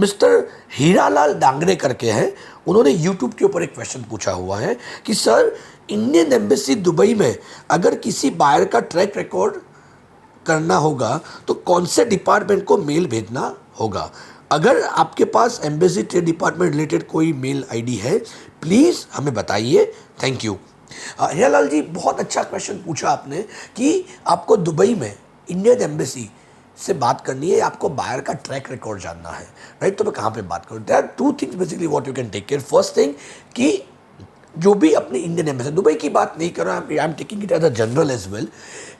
Mister Hiralal Dangre करके हैं, उन्होंने यूट्यूब के ऊपर एक क्वेश्चन पूछा हुआ है कि सर इंडियन एम्बेसी दुबई में अगर किसी बायर का ट्रैक रिकॉर्ड करना होगा तो कौन से डिपार्टमेंट को मेल भेजना होगा। अगर आपके पास एम्बेसी ट्रेड डिपार्टमेंट रिलेटेड कोई मेल आईडी है प्लीज़ हमें बताइए। Thank you. हीरालाल जी, बहुत अच्छा क्वेश्चन पूछा आपने कि आपको दुबई में इंडियन एम्बेसी से बात करनी है, आपको बायर का ट्रैक रिकॉर्ड जानना है, राइट। तो मैं कहाँ पे बात करूँ? There are two things basically what you can take care. First thing कि जो भी अपनी इंडियन एम्बेसी, दुबई की बात नहीं कर रहा, I am taking it as a general as well,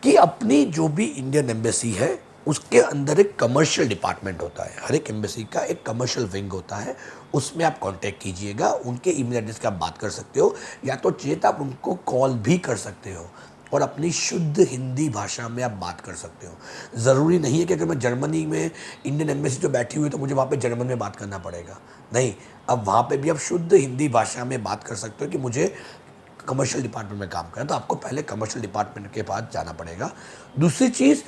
कि अपनी जो भी इंडियन एम्बेसी है उसके अंदर एक कमर्शियल डिपार्टमेंट होता है। हर एक एम्बेसी का एक कमर्शियल विंग होता है, उसमें आप कांटेक्ट कीजिएगा। उनके ईमेल एड्रेस का आप बात कर सकते हो, या तो चाहिए तो आप उनको कॉल भी कर सकते हो और अपनी शुद्ध हिंदी भाषा में आप बात कर सकते हो। ज़रूरी नहीं है कि अगर मैं जर्मनी में इंडियन एम्बेसी जो बैठी हुई है तो मुझे वहाँ पे जर्मन में बात करना पड़ेगा। नहीं, अब वहाँ पे भी आप शुद्ध हिंदी भाषा में बात कर सकते हो कि मुझे कमर्शियल डिपार्टमेंट में काम करना है, तो आपको पहले कमर्शियल डिपार्टमेंट के पास जाना पड़ेगा। दूसरी चीज़,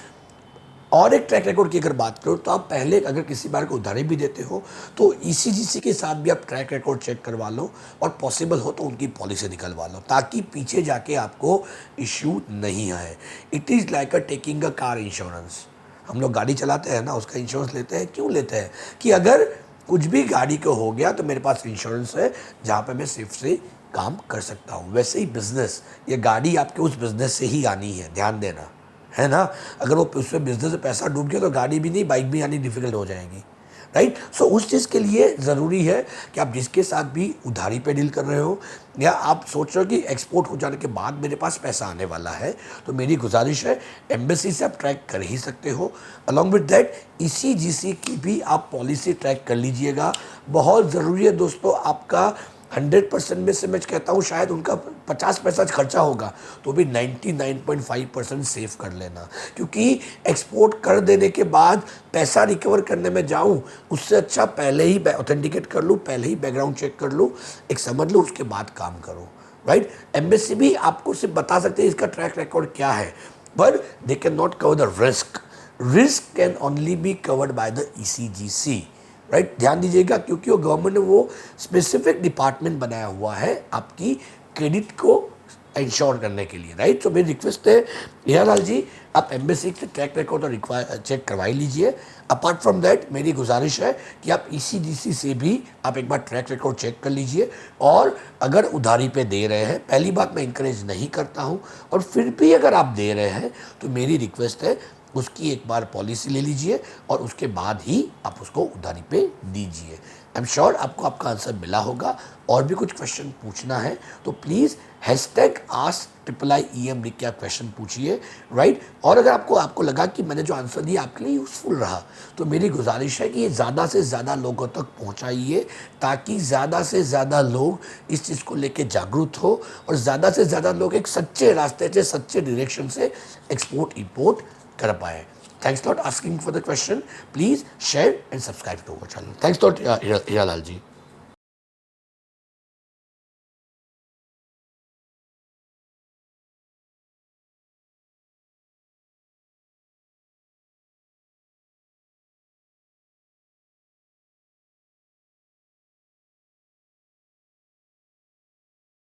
और एक ट्रैक रिकॉर्ड की अगर बात करो तो आप पहले अगर किसी बार को उधारी भी देते हो तो ईसीजीसी के साथ भी आप ट्रैक रिकॉर्ड चेक करवा लो और पॉसिबल हो तो उनकी पॉलिसी निकलवा लो, ताकि पीछे जाके आपको इश्यू नहीं आए। It is like a taking a car insurance. हम लोग गाड़ी चलाते हैं ना, उसका इंश्योरेंस लेते हैं, क्यों लेते हैं? कि अगर कुछ भी गाड़ी को हो गया तो मेरे पास इंश्योरेंस है जहाँ पे मैं सेफ से काम कर सकता हूँ। वैसे ही बिजनेस, ये गाड़ी आपके उस बिजनेस से ही आनी है, ध्यान देना, है ना। अगर वो उसमें बिजनेस में पैसा डूब गया तो गाड़ी भी नहीं, बाइक भी आनी डिफिकल्ट हो जाएगी, राइट। सो उस चीज़ के लिए ज़रूरी है कि आप जिसके साथ भी उधारी पे डील कर रहे हो, या आप सोच रहे हो कि एक्सपोर्ट हो जाने के बाद मेरे पास पैसा आने वाला है, तो मेरी गुजारिश है एम्बेसी से आप ट्रैक कर ही सकते हो। अलॉन्ग विद दैट ईसीजीसी की भी आप पॉलिसी ट्रैक कर लीजिएगा। बहुत ज़रूरी है दोस्तों, आपका 100% में से मैं कहता हूँ शायद उनका 50 पैसा खर्चा होगा तो भी 99.5% सेव कर लेना, क्योंकि एक्सपोर्ट कर देने के बाद पैसा रिकवर करने में जाऊँ उससे अच्छा पहले ही ऑथेंटिकेट कर लूँ, पहले ही बैकग्राउंड चेक कर लूँ, एक समझ लूँ, उसके बाद काम करूँ, राइट। एम्बेसी भी आपको सिर्फ बता सकते हैं इसका ट्रैक रिकॉर्ड क्या है, पर they can not cover the risk. Risk can only be covered by the ECGC, right. ध्यान दीजिएगा, क्योंकि वो गवर्नमेंट ने वो स्पेसिफिक डिपार्टमेंट बनाया हुआ है आपकी क्रेडिट को इंश्योर करने के लिए, राइट। तो मेरी रिक्वेस्ट है हीरालाल जी, आप एम्बेसी से ट्रैक रिकॉर्ड और चेक करवाई लीजिए। अपार्ट फ्रॉम दैट मेरी गुजारिश है कि आप ईसीजीसी से भी आप एक बार ट्रैक रिकॉर्ड चेक कर लीजिए। और अगर उधारी पे दे रहे हैं, पहली बात मैं इंकरेज नहीं करता हूँ, और फिर भी अगर आप दे रहे हैं तो मेरी रिक्वेस्ट है उसकी एक बार पॉलिसी ले लीजिए और उसके बाद ही आप उसको उधारी पे दीजिए। आई एम श्योर आपको आपका आंसर मिला होगा। और भी कुछ क्वेश्चन पूछना है तो प्लीज़ #AskIIIEM लिख के आप क्वेश्चन पूछिए, राइट। और अगर आपको लगा कि मैंने जो आंसर दिया आपके लिए यूज़फुल रहा तो मेरी गुजारिश है कि ये ज़्यादा से ज़्यादा लोगों तक पहुँचाइए, ताकि ज़्यादा से ज़्यादा लोग इस चीज़ को लेके जागरूक हो और ज़्यादा से ज़्यादा लोग एक सच्चे रास्ते से, सच्चे डायरेक्शन से एक्सपोर्ट इंपोर्ट कर पाए। Thanks a lot asking for the question. Please share and subscribe to our channel. Thanks a lot, Hiralal ji.